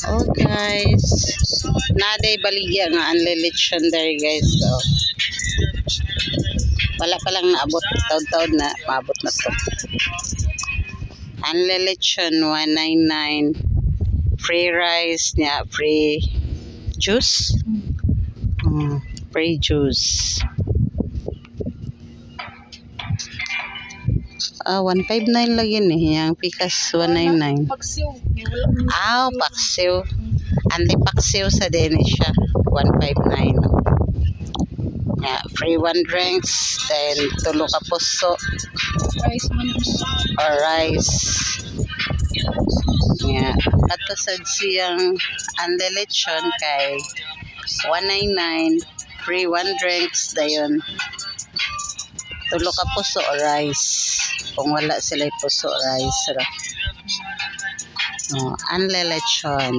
Oh guys, naday baligya nga ang lechon there guys. So, wala pa lang naabot, taod-taod na maabot na to. Ang lechon 199, free rice niya, free juice. Free juice. 159 lagi ni, yang pikas 199. Paksiw. Paksiw. Anli paksiw sa din siya. 159. Yeah, free one drinks, then tulo ka puso Rice man. or rice. Yeah. Ato sad siyang anli lechon kay 199, free one drinks dayon. Tulo ka puso o rice. Kung wala sila puso rice ra. Anli lechon.